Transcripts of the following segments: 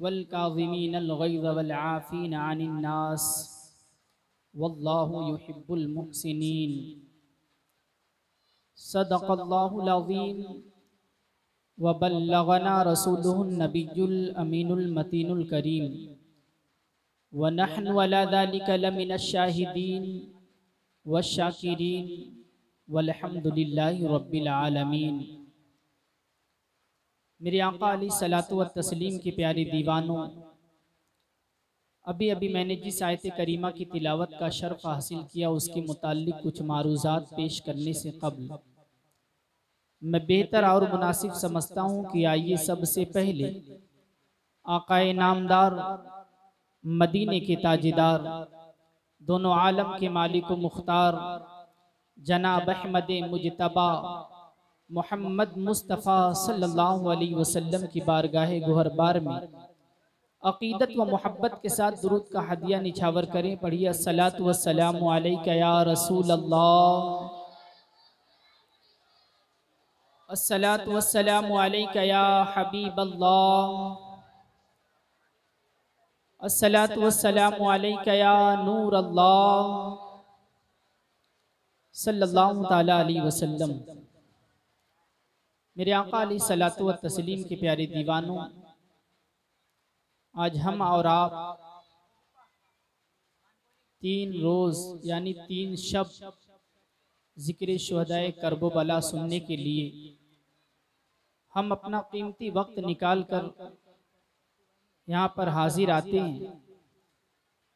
वल काज़िमीनल गैज़ वल आफ़ीन अनिन नास वल्लाहु युहिब्बुल मुहसिनीन। सदक़ल्लाहुल अज़ीम व बल्लगना रसूलुहुन नबियुल अमीनुल मतीनुल करीम व नहनु अला ज़ालिका लमिनश शाहिदीन वश्शाकिरीन वल्हम्दुलिल्लाहि रब्बिल आलमीन। मेरे आका अलैहिस्सलातु व तस्लीम के प्यारे दीवानों, अभी अभी मैंने जिस आयत करीमा की तिलावत का शर्फ हासिल किया उसके मुताल्लिक कुछ मारूज़ात पेश करने से कब्ल मैं बेहतर और मुनासिब समझता हूँ कि आइए सबसे पहले आकाए नामदार, मदीने के ताजेदार, दोनों आलम के मालिक व मुख्तार जनाब अहमद मुजतबा मोहम्मद मुस्तफ़ा सल्लल्लाहु अलैहि वसल्लम की बारगाह गुहरबार में अक़ीदत व मोहब्बत के साथ दुरूद का हदिया निछावर करें। पढ़िए अस्सलातु वस्सलामु अलैका या रसूल अल्लाह, अस्सलातु वस्सलामु अलैका या हबीब अल्लाह, अस्सलातु वस्सलामु अलैका या नूर अल्लाह सल्लल्लाहु ताला अलैहि वसल्लम। मेरे आका अलैहिस्सलातु व तस्लीम के प्यारे दीवानों, आज हम और आप 3 रोज यानी 3 शब जिक्र शुहदाए करबो बला सुनने के लिए हम अपना कीमती वक्त निकाल कर यहाँ पर हाजिर आते हैं।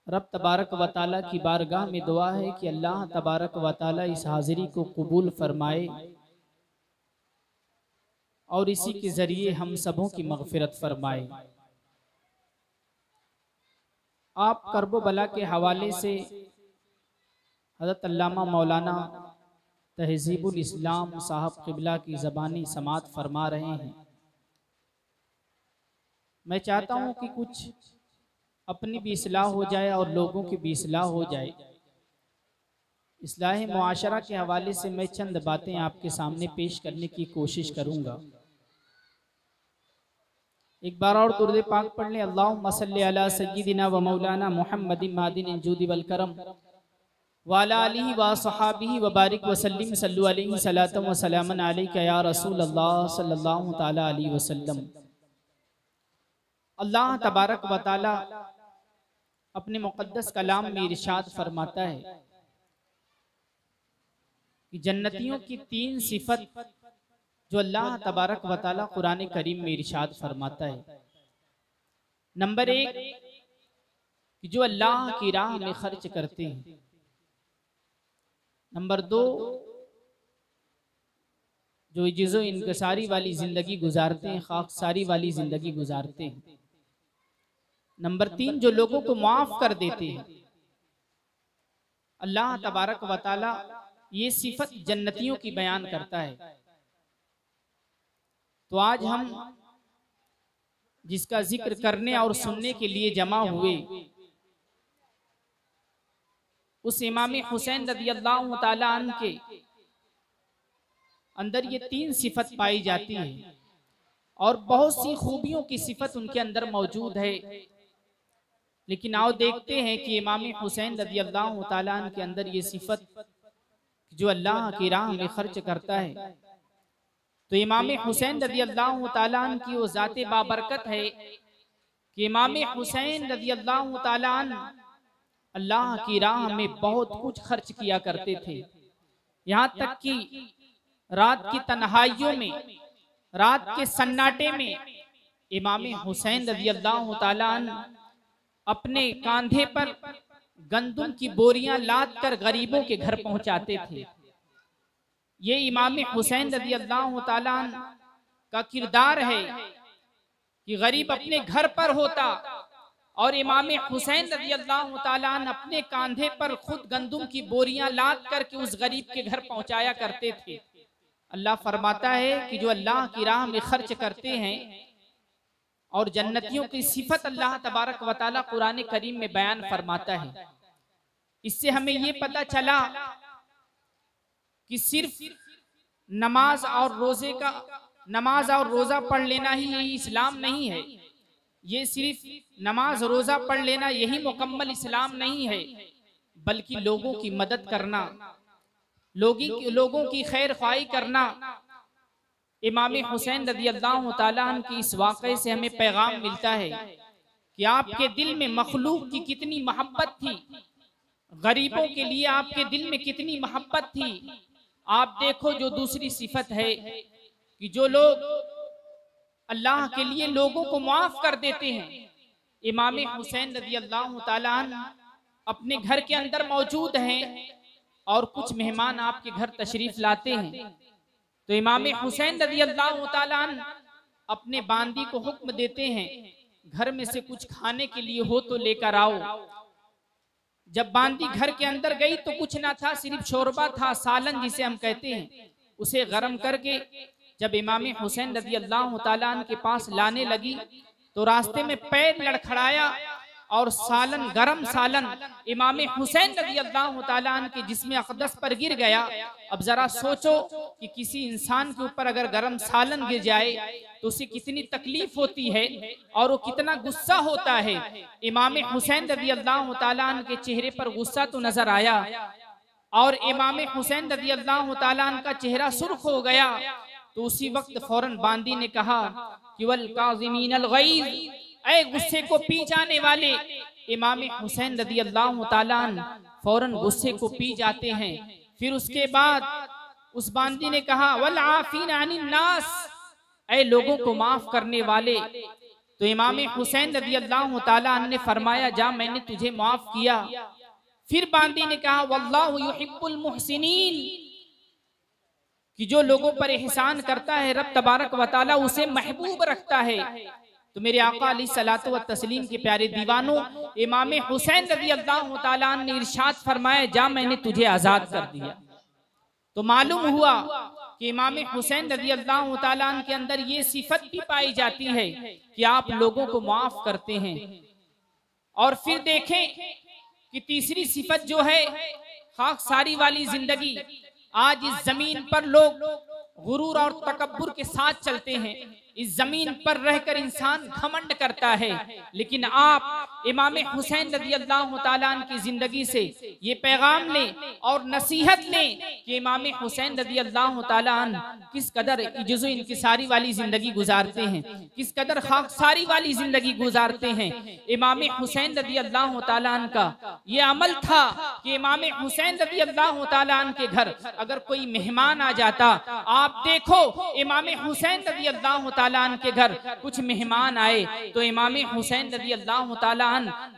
रब तबारक व तआला की बारगाह में दुआ है कि अल्लाह तबारक व तआला इस हाजिरी को कबूल फरमाए और इसी के ज़रिए हम सबों की मग़फ़िरत फरमाए। आप करबो बला के हवाले से हज़रत अल्लामा मौलाना तहज़ीबुल इस्लाम साहब क़िबला की ज़बानी समात फरमा रहे हैं। मैं चाहता हूँ कि कुछ अपनी भी इस्लाह हो जाए और लोगों की भी इस्लाह हो जाए। इस्लाह मुआशरा के हवाले से मैं चंद बातें आपके सामने पेश करने की कोशिश करूँगा। एक बार और दुरूद पाक पढ़ लें। अल्लाहुम्मा सल्लि अला सय्यिदिना व मौलाना मुहम्मदिन मादिनिल जूदि वल करम व अला आलिहि व सहाबिहि व बारिक व सल्लिम सल्लु अलैहि सलातम व सलामन अलैका या रसूल अल्लाह सल्लल्लाहु ताला अलैहि वसल्लम। अल्लाह तबारक व तआला अपने मुक़द्दस कलाम में इरशाद फरमाता है कि जन्नतियों की 3 सिफत जो अल्लाह तबारक व तआला कुरान करीम में इरशाद फरमाता है। नंबर 1 कि जो अल्लाह की राह में खर्च करते हैं। नंबर 2 जो इज्ज़ो इनकसारी वाली ज़िंदगी गुजारते हैं, खाकसारी वाली ज़िंदगी गुजारते हैं। नंबर 3 जो लोगों को माफ़ कर देते हैं। अल्लाह तबारक व तआला ये सिफत जन्नतियों की बयान करता है। तो आज हम जिसका जिक्र करने और सुनने के लिए जमा हुए उस इमाम हुसैन रज़ियल्लाहु ताला अन्हु के अंदर ये 3 सिफत पाई जाती है और बहुत सी खूबियों की सिफत उनके अंदर मौजूद है। लेकिन आओ देखते हैं कि इमाम हुसैन रज़ियल्लाहु ताला अन्हु के अंदर ये सिफत जो अल्लाह की राह में खर्च करता है। तो इमाम हुसैन रज़ियल्लाहु ताला अन्हु की वो ज़ाते बाबरकत है कि इमाम हुसैन रज़ियल्लाहु ताला अन्हु अल्लाह की राह में बहुत कुछ खर्च किया करते थे। यहाँ तक कि रात की तन्हाइयों में, रात के सन्नाटे में इमाम हुसैन रज़ियल्लाहु ताला अन्हु अपने कांधे पर गंदुम की बोरियां लाद कर गरीबों के घर पहुंचाते थे। ये इमाम हुसैन रज़ियल्लाहु ताला अन्हु का किरदार है कि गरीब अपने घर पर होता और इमाम हुसैन रज़ियल्लाहु ताला अन्हु अपने कांधे पर खुद गंदुम की बोरियां लाद करके उस गरीब के घर पहुंचाया करते थे। अल्लाह फरमाता है कि जो अल्लाह की राह में खर्च करते हैं और जन्नतियों की सिफत अल्लाह तबारक व तआला कुरान करीम में बयान फरमाता है। इससे हमें ये पता चला कि सिर्फ नमाज और रोजा पढ़ लेना ही यही इस्लाम नहीं है। ये सिर्फ नमाज रोजा पढ़ लेना यही मुकम्मल इस्लाम नहीं है, बल्कि लोगों की मदद करना, लोगों की खैर ख्वाही करना। इमाम हुसैन रज़ियल्लाहु ताला अन्हु की इस वाक़े से हमें पैगाम मिलता है कि आपके दिल में मखलूक की कितनी मोहब्बत थी, गरीबों के लिए आपके दिल में कितनी मोहब्बत थी। आप देखो जो दूसरी सिफत है कि जो लोग अल्लाह के लिए लोगों को माफ कर देते हैं। इमाम हुसैन रज़ियल्लाहु ताला अन्हु अपने घर के अंदर मौजूद हैं और कुछ मेहमान आपके घर तशरीफ लाते हैं, तो इमाम हुसैन रज़ियल्लाहु ताला अन्हु अपने बांदी को हुक्म देते हैं, घर में से कुछ खाने के लिए हो तो लेकर आओ। जब बांदी घर के अंदर गई तो कुछ ना था, सिर्फ शोरबा था, सालन जिसे हम कहते हैं, उसे गरम करके जब इमाम हुसैन रज़ियल्लाहु ताला अन्हु के पास लाने लगी तो रास्ते में पैर लड़खड़ाया और सालन, गरम सालन इमाम हुसैन रज़ियल्लाहु ताला अन्हु के जिस्म अक़दस पर गिर गया। अब जरा सोचो कि किसी इंसान के ऊपर अगर गरम सालन गिर जाए तो उसे कितनी तकलीफ होती है और वो कितना गुस्सा होता है। इमाम हुसैन रज़ियल्लाहु ताला अन्हु के चेहरे पर गुस्सा तो नजर आया और इमाम हुसैन रज़ियल्लाहु ताला अन्हु का चेहरा सुर्ख हो गया। तो उसी वक्त फौरन बांदी ने कहा कि वल काज़िमीनल गैज़, ऐ गुस्से को पी जाने वाले। इमाम हुसैन रज़ियल्लाहु ताला अन्हु फौरन गुस्से को पी जाते हैं। फिर उसके बाद उस बांदी ने कहा वल आफीना अनिन नास, ऐ लोगों को माफ करने वाले। तो इमाम हुसैन रज़ियल्लाहु ताला अन्हु ने फरमाया जा मैंने तुझे माफ किया। फिर बांदी ने कहा वल्लाहु युहिब्बुल मुहसिनीन, कि जो लोगों पर एहसान करता है रब तबारक व तआला उसे महबूब रखता है। तो मेरे आका अलैहिस्सलातु व तस्लीम के प्यारे दीवानों, इमाम हुसैन रज़ियल्लाहु ताला अन्हु ने इरशाद फरमाया जा मैंने तुझे आजाद कर दिया। तो मालूम हुआ कि इमाम हुसैन रज़ियल्लाहु ताला अन्हु के अंदर ये सिफत भी पाई जाती है कि आप लोगों को माफ करते हैं। और फिर देखें कि तीसरी सिफत जो है खाकसारी वाली जिंदगी। आज इस जमीन पर लोग गुरूर और तकब्बुर के साथ चलते हैं, इस जमीन पर रहकर इंसान घमंड करता है, लेकिन आप इमाम हुसैन रज़ियल्लाहु ताला अन्हु की जिंदगी से ये पैगाम लें और नसीहत लें कि इमाम हुसैन रज़ियल्लाहु ताला अन्हु किस कदर इज्ज़ो इंकिसारी वाली जिंदगी गुजारते हैं, किस कदर खाकसारी वाली जिंदगी गुजारते हैं। इमाम हुसैन रज़ियल्लाहु ताला अन्हु का ये अमल था कि इमाम हुसैन रज़ियल्लाहु ताला अन्हु के घर अगर कोई मेहमान आ जाता, आप देखो इमाम हुसैन रज़ियल्लाहु ताला अन्हु के घर कुछ मेहमान आए तो इमाम हुसैन रज़ियल्लाहु ताला अन्हु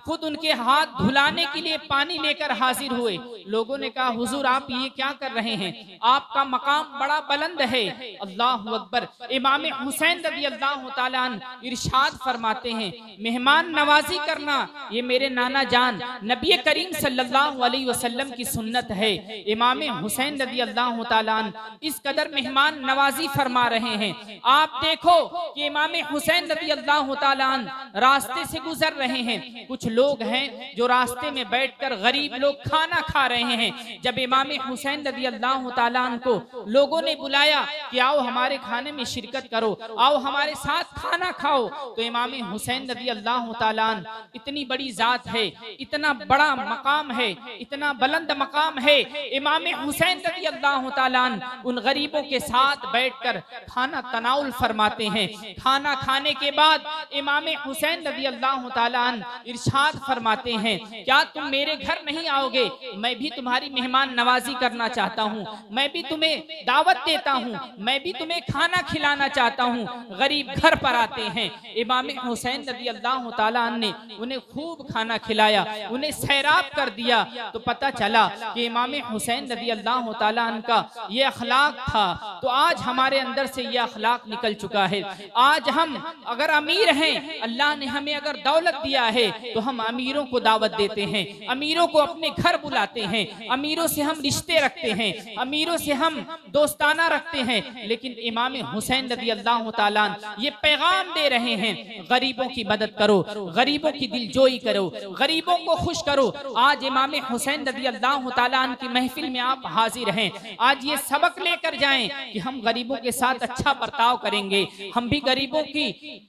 खुद उनके हाथ धुलाने के लिए पानी लेकर हाजिर हुए। लोगों ने कहा हुजूर आप ये क्या कर रहे हैं, आपका मकाम बड़ा बुलंद है। अल्लाहु अकबर। इमाम हुसैन रज़ियल्लाहु ताला अन्हु इरशाद फरमाते हैं मेहमान नवाजी करना ये मेरे नाना जान नबी करीम सल्लल्लाहु अलैहि वसल्लम की सुन्नत है। इमाम हुसैन रज़ियल्लाहु ताला अन्हु इस कदर मेहमान नवाजी फरमा रहे हैं। आप देखो कि इमाम हुसैन रज़ियल्लाहु ताला अन्हु रास्ते से गुजर रहे हैं, कुछ लोग हैं जो रास्ते में बैठकर गरीब लोग खाना खा रहे हैं। जब इमाम हुसैन रज़ियल्लाहु ताला अन्हु को लोगों ने बुलाया कि आओ हमारे खाने में शिरकत करो, आओ हमारे साथ खाना खाओ, तो इमाम हुसैन रज़ियल्लाहु ताला अन्हु इतनी बड़ी जात है, इतना बड़ा मकाम है, इतना बुलंद मकाम है। इमाम हुसैन रज़ियल्लाहु ताला अन्हु उन गरीबों के साथ बैठकर खाना तनाउल फरमाते हैं। खाना खाने के बाद इमाम हुसैन रज़ियल्लाहु ताला अन्हु इरशाद फरमाते हैं क्या तुम मेरे घर नहीं आओगे, मैं भी तुम्हारी मेहमान नवाजी करना चाहता हूँ, मैं भी तुम्हें दावत देता हूँ, मैं भी तुम्हें खाना खिलाना चाहता हूँ। गरीब घर पर आते हैं, इमाम हुसैन रज़ियल्लाहु ताला अन्हु ने उन्हें खूब खाना खिलाया, उन्हें सैराब कर दिया। तो पता चला कि इमाम हुसैन रज़ियल्लाहु ताला अन्हु का ये अखलाक था। तो आज हमारे अंदर से ये अखलाक निकल चुका है। आज हम अगर अमीर हैं, अल्लाह ने हमें अगर दौलत दिया है तो हम अमीरों को दावत देते हैं, अमीरों को अपने घर बुलाते हैं, अमीरों से हम रिश्ते रखते हैं, अमीरों से हम दोस्ताना रखते हैं। लेकिन इमाम हुसैन रज़ियल्लाहु ताला अन्हु ये पैगाम दे रहे हैं गरीबों की मदद करो, गरीबों की दिलजोई करो, गरीबों को खुश करो। आज इमाम हुसैन रज़ियल्लाहु ताला अन्हु की महफिल में आप हाजिर हैं, आज ये सबक लेकर जाएं कि हम गरीबों के साथ अच्छा बर्ताव करेंगे, हम भी गरीबों की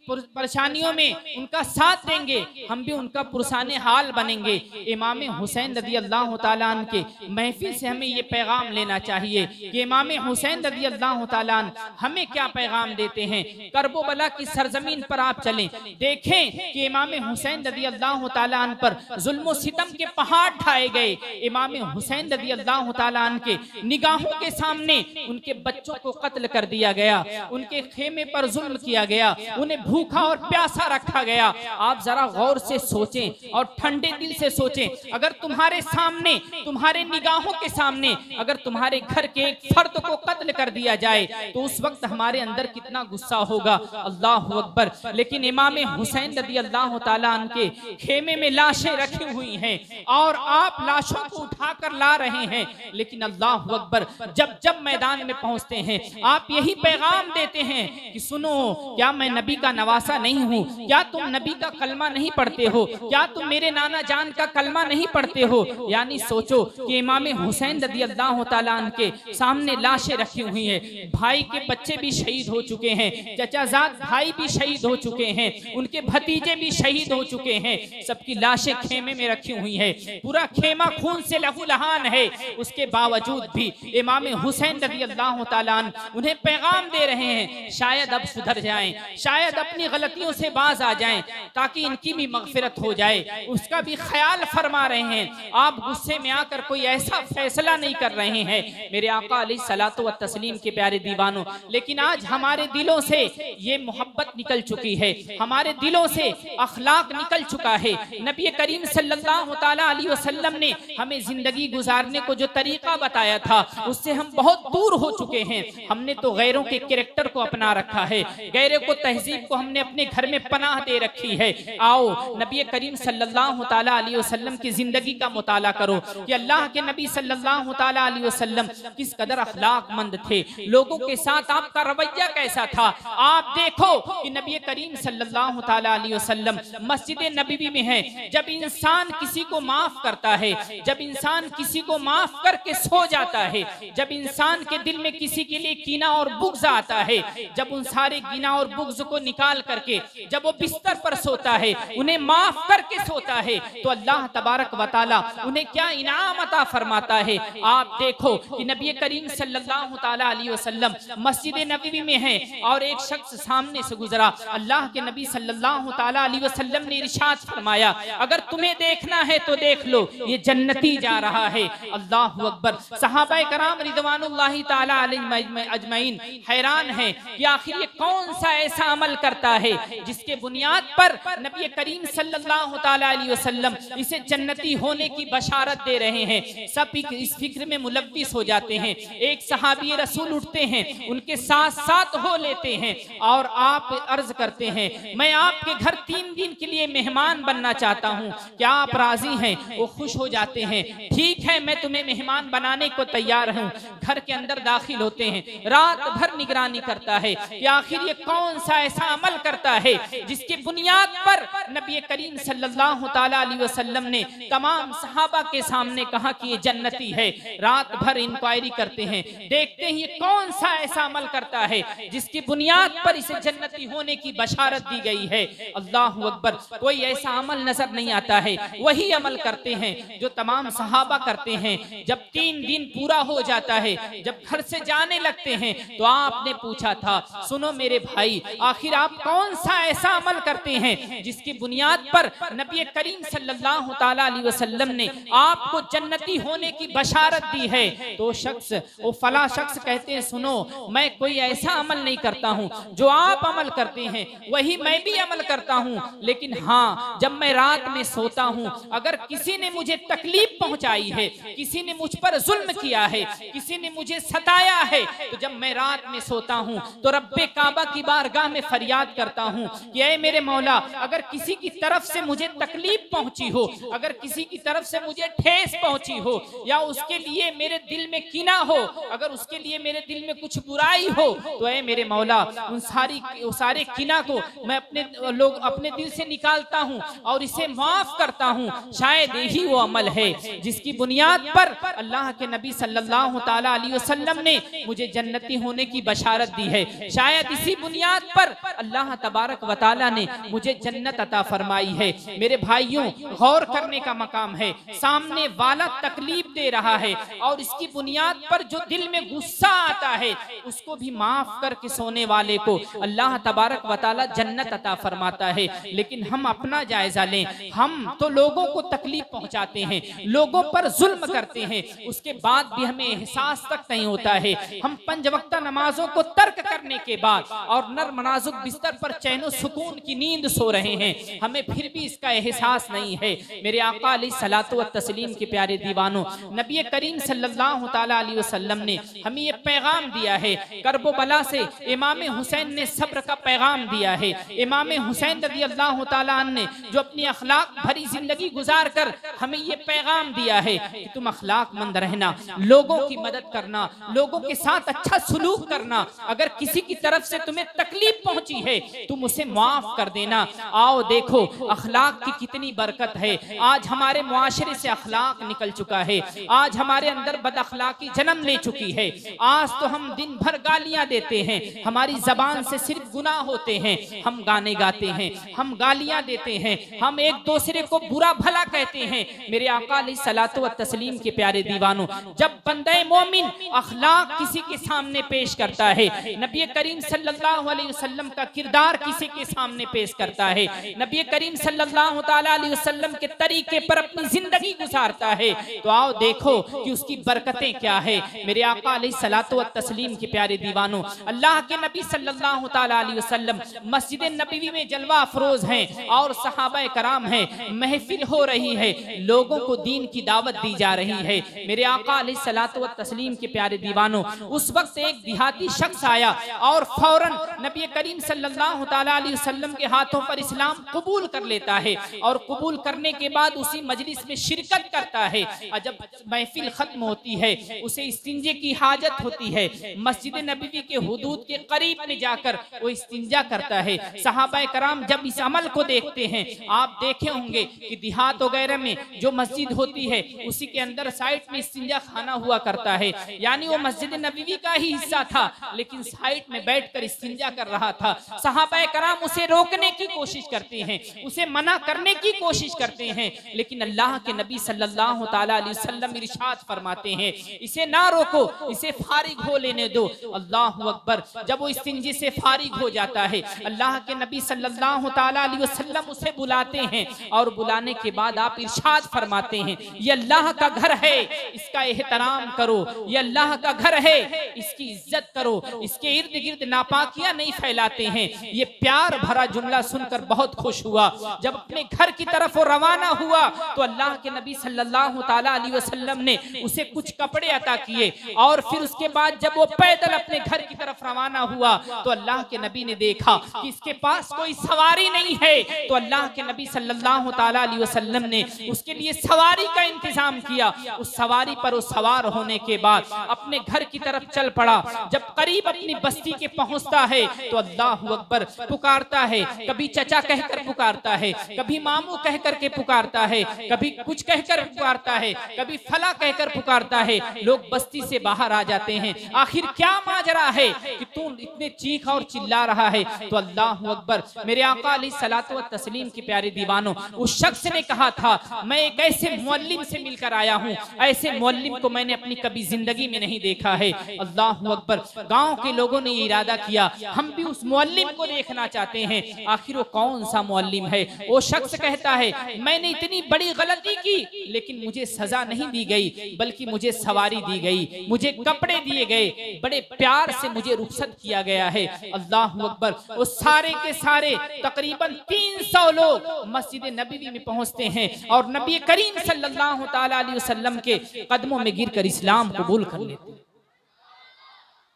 परेशानियों में उनका साथ देंगे, हम भी उनका पुरसाने हाल बनेंगे। इमाम हुसैन रज़ी अल्लाह तआला अन्हु के महफिल से हमें ये पैगाम लेना चाहिए कि इमाम हुसैन रज़ी अल्लाह तआला अन्हु हमें क्या पैगाम देते हैं। करबला की सरजमीन पर आप चलें, देखें कि इमाम हुसैन रज़ी अल्लाह तआला अन्हु पर जुल्म सितम के पहाड़ ढाए गए। इमाम हुसैन रज़ी अल्लाह तआला अन्हु के निगाहों के सामने उनके बच्चों को कत्ल कर दिया गया, उनके खेमे पर जुल्म किया गया, उन्हें भूखा और प्यासा रखा गया। आप जरा गौर से सोचें और ठंडे दिल से सोचें, अगर तुम्हारे सामने, तुम्हारे निगाहों के सामने अगर तुम्हारे घर के एक फर्द को कत्ल कर दिया जाए तो उस वक्त हमारे अंदर कितना गुस्सा होगा। अल्लाह अकबर। लेकिन इमाम हुसैन रज़ी अल्लाह तआला अन्हु के खेमे में लाशें रखी हुई हैं और आप लाशों को उठाकर ला रहे हैं, लेकिन अल्लाह अकबर, जब जब मैदान में पहुंचते हैं आप यही पैगाम देते हैं कि सुनो, क्या मैं नबी का नवासा नहीं हूँ? क्या तुम नबी का कलमा नहीं पढ़ते हो? क्या तुम मेरे नाना जान का कलमा नहीं पढ़ते हो? यानी सोचो कि इमाम हुसैन रज़ी अल्लाह तआला अन्हु के सामने लाशें रखी हुई हैं, भाई के बच्चे भी शहीद हो चुके हैं, चचाजाद भाई भी शहीद हो चुके हैं, उनके भतीजे भी शहीद हो चुके हैं, सबकी लाशें खेमे में रखी हुई है, पूरा खेमा खून से लहूलुहान है। उसके बावजूद भी इमाम हुसैन रज़ी अल्लाह तआला अन्हु उन्हें पैगाम दे रहे हैं, शायद अब सुधर जाएं, शायद अपनी गलतियों से बाज आ जाएं, ताकि इनकी भी मगफिरत हो जाए, उसका भी ख्याल फरमा रहे हैं। आप गुस्से में आकर कोई ऐसा फैसला नहीं कर रहे हैं मेरे आका अलैहिस्सलातु व तस्लीम के प्यारे दीवानों। लेकिन आज हमारे दिलों से ये मोहब्बत निकल चुकी है, हमारे दिलों से अखलाक निकल चुका है। नबी करीम सल्लल्लाहु तआला अलैहि वसल्लम ने हमें जिंदगी गुजारने को जो तरीका बताया था उससे हम बहुत दूर हो चुके हैं। हमने तो गैरों के कैरेक्टर को अपना रखा है, गैरों को, तहजीब को हमने अपने घर में पनाह दे रखी है। आओ नबी करीम सल्लल्लाहु तआला अलैहि वसल्लम की जिंदगी का मुताला करो कि अल्लाह के नबी सल्लल्लाहु तआला अलैहि वसल्लम किस कदर अखलाकमंद थे, लोगों के साथ आपका रवैया कैसा था। आप देखो कि नबी करीम सल्लल्लाहु तआला अलैहि वसल्लम मस्जिद नबवी में है, जब इंसान किसी को माफ करता है, जब इंसान किसी को माफ करके सो जाता है, जब इंसान के दिल में किसी के लिए कीना और बुग़्ज़ आता है, जब उन सारे कीना और बुग़्ज़ को निकाल करके जब वो बिस्तर पर सोता है, उन्हें माफ करके सोता है, तो अल्लाह तबारक व तआला उन्हें क्या इनाम अता फरमाता है। आप देखो कि नबी करीम सल्लल्लाहु तआला अलैहि वसल्लम मस्जिद नबवी में है और एक शख्स सामने से गुजरा। अल्लाह के नबी सल्लल्लाहु तआला अलैहि वसल्लम ने इरशाद फरमाया, अगर तुम्हें देखना है तो देख लो, ये जन्नती जा रहा है। अल्लाह अकबर। सहाबाए कराम रिदवानुल्लाहि तआला अलैहिम अजमईन हैरान हैं कि आखिर ये कौन सा ऐसा अमल करता है जिसके बुनियाद पर नबी करीम सल्लल्लाहु तआला अलैहि वसल्लम इसे जन्नती होने की बशारत दे रहे हैं। सब इस फिक्र में मुलव्विस हो जाते हैं। एक सहाबी रसूल उठते हैं, उनके साथ साथ हो लेते हैं और आप अर्ज करते हैं, मैं आपके घर 3 दिन के लिए मेहमान बनना चाहता हूँ, क्या आप राजी हैं? वो खुश हो जाते हैं, ठीक है मैं तुम्हें मेहमान बनाने को तैयार हूँ। घर के अंदर दाखिल होते हैं, रात भर निगरानी करता है कि आखिर ये कौन सा ऐसा अमल करता है जिसके बुनियाद पर नबी करीम सल्लल्लाहु तआला अलैहि वसल्लम ने तमाम सहाबा के सामने कहा कि ये जन्नती है। रात भर इंक्वायरी करते हैं, देखते हैं ये कौन सा ऐसा अमल करता है जिसकी बुनियाद पर इसे जन्नती होने की बशारत दी गई है। अल्लाहु अकबर। कोई ऐसा अमल नजर नहीं आता है, वही अमल करते हैं जो तमाम सहाबा करते हैं। जब 3 दिन पूरा हो जाता है, जब घर से जाने लगते हैं, तो आपने पूछा था, सुनो मेरे भाई, आखिर आप कौन सा ऐसा अमल करते हैं जिसकी बुनियाद पर नबी करीम सल्लल्लाहु तआला अलैहि वसल्लम ने आपको जन्नती होने की बशारत दी है। तो शख्स, वो फला शख्स कहते हैं, सुनो मैं कोई ऐसा अमल नहीं करता हूँ जो आप अमल करते हैं, वही मैं भी अमल करता हूँ, लेकिन हाँ जब मैं रात में सोता हूँ, अगर किसी ने मुझे तकलीफ पहुंचाई है, किसी ने मुझ पर जुल्म किया है, किसी ने मुझे सताया है, तो जब मैं रात में सोता हूँ तो रब्बे काबा की बारगाह में फरियाद करता हूँ कि ऐ मेरे मौला, अगर किसी की तरफ से मुझे तकलीफ पहुंची हो, अगर किसी की तरफ से मुझे ठेस पहुंची हो, या उसके लिए मेरे दिल में कीना हो, अगर उसके लिए मेरे दिल में कुछ बुराई हो, तो ऐ मेरे मौला उन सारे कीना को मैं अपने दिल से निकालता हूँ और इसे माफ करता हूँ। शायद यही वो अमल है जिसकी बुनियाद पर अल्लाह के नबी सल्लल्लाहु तआला अलैहि वसल्लम ने मुझे जन्नती होने की बशारत दी है। शायद शायद इसी बुनियाद पर अल्लाह तबारक व तआला ने मुझे जन्नत अता फरमाई है। मेरे भाइयों, गौर करने का मकाम है, सामने वाला तकलीफ दे रहा है और इसकी बुनियाद पर जो दिल में गुस्सा आता है उसको भी माफ करके सोने वाले को अल्लाह तबारक व तआला जन्नत अता फरमाता है। लेकिन हम अपना जायजा लें, हम तो लोगों को तकलीफ पहुंचाते हैं, लोगों पर जुल्म करते हैं, उसके बाद भी हमें एहसास तक नहीं होता है। हम 5 वक्त नमाजों को तर्क करने के बाद और नर्म नाजुक बिस्तर पर चैनो सुकून की नींद सो रहे हैं, हमें फिर भी इसका एहसास नहीं है। मेरे आका अलैहिस्सलातु व तस्लीम के प्यारे दीवानों, नबी करीम सल्लल्लाहु तआला अलैहि वसल्लम ने हमें ये पैगाम दिया है। करबला से इमाम हुसैन ने सब्र का पैगाम दिया है। इमाम हुसैन रज़ी अल्लाह तआला अन्हु ने जो अपनी अखलाक भरी जिंदगी गुजार कर हमें ये पैगाम दिया है कि तुम अखलाकमंद रहना, लोगों की मदद करना, लोगों के साथ अच्छा सुलूक करना। अगर किसी की तरफ से तुम्हें तकलीफ पहुंची है तुम उसे माफ कर देना। आओ देखो अखलाक की कितनी बरकत है। आज हमारे मुआशरे से अखलाक निकल चुका है, आज हमारे अंदर बदअखलाकी जन्म ले चुकी है। आज तो हम दिन भर गालियां देते हैं, हमारी जबान से सिर्फ गुनाह होते हैं। हम गाने गाते हैं, हम गालियां देते हैं, हम एक दूसरे को बुरा भला कहते हैं। मेरे आका अलैहिस्सलातु व तस्लीम के प्यारे दीवानों, जब बंदे मोमिन अखलाक किसी के सामने पेश करता है, नबी करीम सल्लल्लाहु अलैहि वसल्लम का किरदार किसी के सामने पेश करता है, नबी करीम सल्लल्लाहु ताला अलैहि वसल्लम के तरीके पर अपनी जिंदगी गुजारता है, तो आओ देखो कि उसकी बरकतें क्या है। मेरे आका अलैहिस्सलातु व तस्लीम के प्यारे दीवानों, अल्लाह के नबी सल्लल्लाहु ताला अलैहि वसल्लम मस्जिद नबवी में जलवा अफरोज हैं और सहाबा कराम हैं, महफिल हो रही है, लोगों को दीन की दावत दी जा रही है। मेरे आका अलैहिस्सलातु व तस्लीम के प्यारे दीवानों, उस वक्त एक देहाती शख्स आया और फौरन नबी करीम सल्लल्लाहु ताला अलैहि वसल्लम के हाथों पर इस्लाम कबूल कर लेता है और कबूल करने के बाद उसी मजलिस में शिरकत करता है। और जब महफिल खत्म होती है उसे इस्तिंजे की हाजत होती है, मस्जिद नबवी के हुदूद के करीब में जाकर वो इस्तिंजा करता है। सहाबा कराम जब इस अमल को देखते हैं, आप देखे होंगे कि देहात वगैरह में जो मस्जिद होती है उसी के अंदर साइड में इस्तिंजा खाना हुआ करता है, यानी वो मस्जिद नबवी का ही हिस्सा था, लेकिन साइड में बैठकर इस्तिंजा कर रहा था। सहाबा कराम उसे रोकने की कोशिश करते हैं, उसे मना करने की कोशिश करते हैं, लेकिन अल्लाह के नबी सल्लल्लाहु ताला अलैहि वसल्लम इरशाद फरमाते हैं, इसे ना रोको, इसे फारिग हो लेने दो। अल्लाहु अकबर। जब वो इस्तिंजे से फारिग हो जाता है, अल्लाह के नबी सल्लल्लाहु ताला अलैहि वसल्लम उसे बुलाते हैं और बुलाने के बाद आप इरशाद फरमाते हैं, ये अल्लाह का घर है, इसका एहतराम करो, ये अल्लाह का घर है, इसकी इज्जत करो, इसके इर्द गिर्द नापाकियां नहीं फैलाते हैं। ये प्यार भरा जुमला सुनकर बहुत खुश हुआ। जब अपने घर की तरफ वो रवाना हुआ तो अल्लाह के नबी सल्लल्लाहु ताला अलैहि वसल्लम ने उसे कुछ कपड़े अता किए और फिर उसके बाद जब वो पैदल अपने घर की तरफ रवाना हुआ तो अल्लाह के नबी ने देखा कि इसके पास कोई सवारी नहीं है, तो अल्लाह के नबी सल्लल्लाहु ताला अलैहि वसल्लम ने उसके लिए सवारी का इंतजाम किया। उस सवारी पर वो सवार होने के बाद अपने घर की तरफ चल पड़ा। जब करीब अपनी बस्ती के पहुंचता है तो अल्लाहु अकबर पुकारता है, कभी चचा कहकर पुकारता है, कभी मामू कहकर के पुकारता है, कभी कुछ कहकर पुकारता है, कभी फला कहकर पुकारता है। लोग बस्ती से बाहर आ जाते हैं, आखिर क्या माजरा है कि तू इतने चीख और चिल्ला रहा है। तो अल्लाहु अकबर। मेरे आका अलैहिस्सलातु व तस्लीम के प्यारे दीवानों, उस शख्स ने कहा था, मैं एक ऐसे मुअल्लिम से मिलकर आया हूँ, ऐसे मुअल्लिम को मैंने अपनी कभी जिंदगी में नहीं देखा है। अल्लाहु अकबर। गांव के लोगों ने इरादा किया, हम भी उस मुअल्लिम को देखना चाहते हैं, आखिर वो कौन सा मुअल्लिम है। वो शख्स कहता है, मैंने इतनी बड़ी गलती की लेकिन मुझे सजा नहीं दी गई, बल्कि मुझे सवारी दी गई, मुझे कपड़े दिए गए, बड़े प्यार से मुझे रुखसत किया गया है। अल्लाहु अकबर। वो सारे के सारे तकरीबन 300 लोग मस्जिद नबवी में पहुंचते हैं और नबी करीम सल्लल्लाहु ताला अलैहि वसल्लम के कदमों में गिरकर इस्लाम कबूल कर लेते हैं।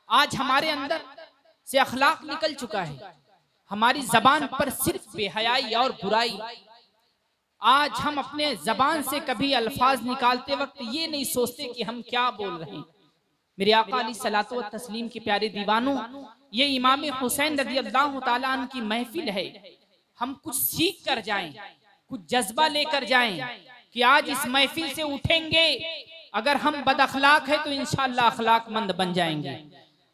आज हमारे अंदर से अखलाक निकल चुका है, हमारी जबान पर सिर्फ बेहयाई और बुराई। आज हम अपने जबान से कभी अल्फाज निकालते वक्त ये नहीं सोचते कि हम क्या बोल रहे हैं। मेरे आका अलैहिस्सलातु व तस्लीम के प्यारे दीवानों, ये इमाम हुसैन रज़ी अल्लाह तआला अन्हु की महफिल है। हम कुछ सीख कर जाएं, कुछ जज्बा लेकर जाएं कि आज इस महफिल से उठेंगे, अगर हम बदअखलाक है तो इंशाअल्लाह अखलाकमंद बन जाएंगे।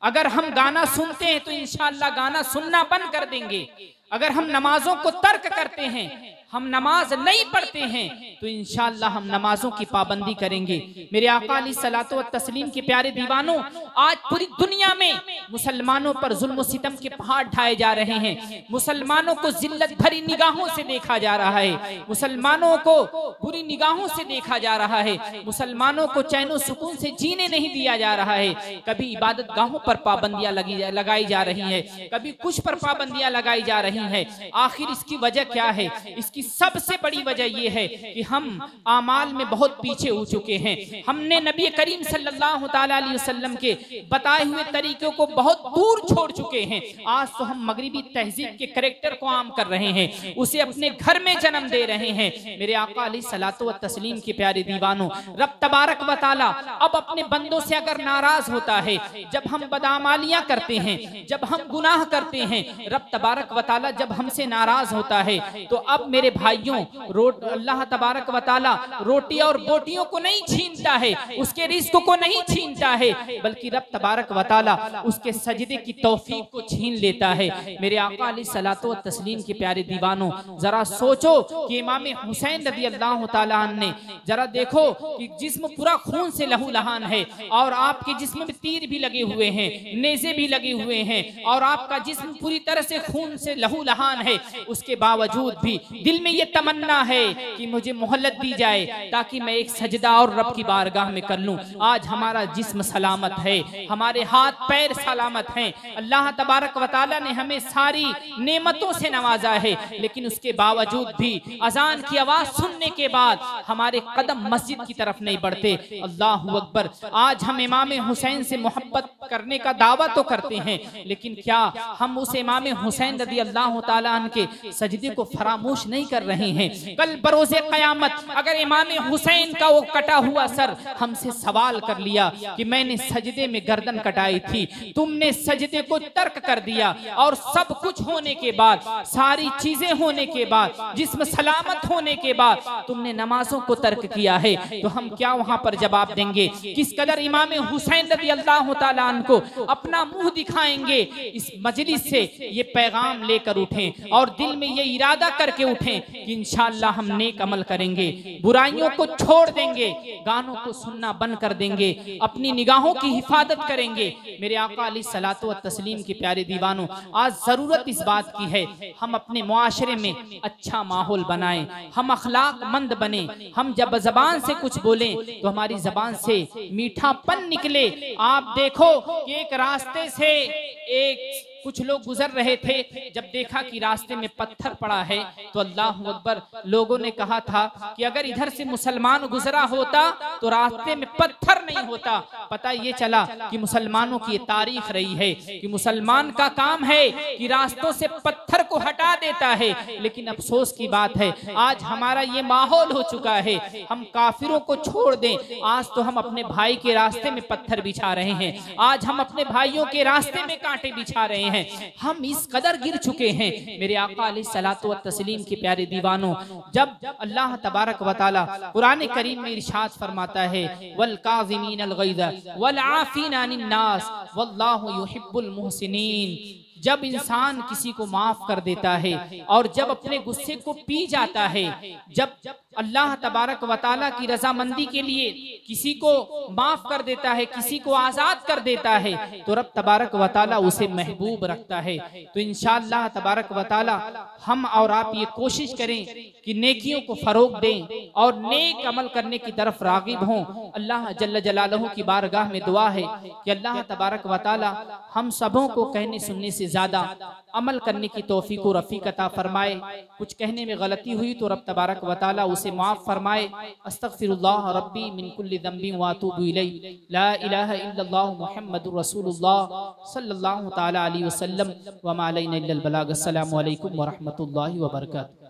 अगर हम गाना सुनते हैं तो इंशाअल्लाह गाना सुनना बंद कर देंगे। अगर हम नमाजों को तर्क करते हैं, हम नमाज नहीं पढ़ते हैं, तो इंशाअल्लाह हम नमाजों की पाबंदी करेंगे। मेरे आका अलैहिस्सलातु व तस्लीम के प्यारे दीवानों, आज पूरी दुनिया में मुसलमानों पर जुल्म सितम के पहाड़ ढाए जा रहे हैं। मुसलमानों को जिल्लत भरी निगाहों से देखा जा रहा है, मुसलमानों को बुरी निगाहों से देखा जा रहा है, मुसलमानों को चैनो सुकून से जीने नहीं दिया जा रहा है। कभी इबादत गाहों पर पाबंदियां लगाई जा रही है, कभी कुछ पर पाबंदियां लगाई जा रही है। आखिर इसकी वजह क्या है? इसकी सबसे बड़ी वजह यह है कि हम आमाल में बहुत पीछे हो चुके हैं। हमने नबी करीम सल्लल्लाहु ताला अलैहि वसल्लम के बताए हुए तरीकों को बहुत दूर छोड़ चुके हैं। आज तो हम मगरिबी तहजीब के कैरेक्टर को आम कर रहे हैं, उसे अपने घर में जन्म दे रहे हैं। मेरे आका अलैहिस्सलातु व तस्लीम के प्यारे दीवानों, रब तबारक व तआला अब अपने बंदों से अगर नाराज होता है, जब हम बदआमालियां करते हैं, जब हम गुनाह करते हैं, रब तबारक व तआला जब हमसे नाराज होता है, तो अब मेरे भाइयों, अल्लाह तबारक व तआला रोटी और बोटियों को नहीं छीनता है, उसके रिज़्क़ को नहीं छीनता है, बल्कि रब तबारक व तआला उसके सजदे की तौफीक को छीन लेता है। मेरे आका अलैहिस्सलातु व तस्लीम के प्यारे दीवानों, जरा सोचो कि इमाम हुसैन रज़ी अल्लाह तआला अन्हु ने, जरा देखो कि जिस्म पूरा खून से लहूलहान है और आपके जिस्म में तीर भी लगे हुए हैं, नेज़े भी लगे हुए हैं और आपका जिस्म पूरी तरह से खून से लहूलहान है। उसके बावजूद भी दिल में ये तमन्ना है कि मुझे मोहल्लत दी जाए ताकि मैं एक सजदा और रब की बारगाह में कर लूं। आज हमारा जिस्म सलामत है, हमारे हाथ पैर सलामत हैं, अल्लाह तबारक व तआला ने हमें सारी नेमतों से नवाजा है, लेकिन उसके बावजूद भी अजान की आवाज सुनने के बाद हमारे कदम मस्जिद की तरफ नहीं बढ़ते। अल्लाहु अकबर। आज हम इमाम हुसैन से मोहब्बत करने का दावा तो करते हैं, लेकिन क्या हम उस इमाम हुसैन रज़ी अल्लाह तआला अन्हु के सजदे को फरामोश नहीं कर रहे हैं? कल बरोज़े क़यामत अगर इमाम हुसैन का वो कटा हुआ सर हमसे सवाल कर लिया कि मैंने सजदे में गर्दन कटाई थी, तुमने सजदे को तर्क कर दिया और सब कुछ होने के बाद, सारी चीजें होने के बाद, जिस्म सलामत होने के बाद तुमने नमाजों को तर्क किया है, तो हम क्या वहां पर जवाब देंगे? किस कदर इमाम हुसैन रज़ी अल्लाह तआला अन्हु को अपना मुंह दिखाएंगे? इस मजलिस से ये पैगाम लेकर उठें और दिल में ये इरादा करके उठें कि इंशाअल्लाह हम नेक अमल करेंगे, बुराइयों को छोड़ देंगे, गानों को सुनना बंद कर देंगे, अपनी निगाहों की हिफाजत करेंगे। मेरे आका अलैहिस्सलातु व तस्लीम के प्यारे दीवानों, आज जरूरत इस बात की है हम अपने मुआशरे में अच्छा माहौल बनाएं, हम अखलाकमंद बने, हम जब जबान से कुछ बोलें तो हमारी जबान से मीठापन निकले। आप देखो कि एक रास्ते से एक कुछ लोग गुजर रहे थे, जब देखा कि रास्ते में पत्थर पड़ा है तो अल्लाह अकबर, लोगों ने कहा था कि अगर इधर से मुसलमान गुजरा होता तो रास्ते में पत्थर नहीं होता। पता ये चला कि मुसलमानों की ये तारीख रही है कि मुसलमान का काम है कि रास्तों से पत्थर को हटा देता है। लेकिन अफसोस की बात है आज हमारा ये माहौल हो चुका है, हम काफिरों को छोड़ दें, आज तो हम अपने भाई के रास्ते में पत्थर बिछा रहे हैं, आज हम अपने भाइयों के रास्ते में कांटे बिछा रहे हैं। हम इस कदर गिर चुके हैं। मेरे आका अलैहिस्सलातु व तस्लीम के प्यारे दीवानों, जब अल्लाह तबारक व तआला कुरान करीम में इरशाद फरमाता है वल काज़िमीनल गैज़ वल आफ़ीना अनिन नास वल्लाहु युहिब्बुल मुहसिनीन, जब इंसान किसी को माफ कर देता है और जब अपने गुस्से को पी जाता है, जब अल्लाह तबारक व तआला की रजामंदी के लिए किसी को माफ कर देता है, किसी को आजाद कर देता है, तो रब तबारक व तआला उसे महबूब रखता है। तो इंशाअल्लाह तबारक व तआला हम और आप ये कोशिश करें कि नेकियों को फरोग दें और नेक अमल करने की तरफ रागिब हों। अल्लाह जल्ल जलालहू की बारगाह में दुआ है कि अल्लाह तबारक व तआला हम सबों को कहने सुनने से ज्यादा अमल करने की तौफीक व रफीक अता फरमाए। कुछ कहने में गलती हुई तो रब तबारक व तआला उसे माफ फरमाए। अस्तगफिरुल्लाह रब्बी मिन कुल्लि ज़ंबिन व अतूबु इलैहि, ला इलाहा इल्लल्लाह मुहम्मदुर रसूलुल्लाह सल्लल्लाहु तआला अलैहि वसल्लम व मा अलैना इल्लल बलाग। अस्सलामु अलैकुम व रहमतुल्लाहि व बरकातुहू।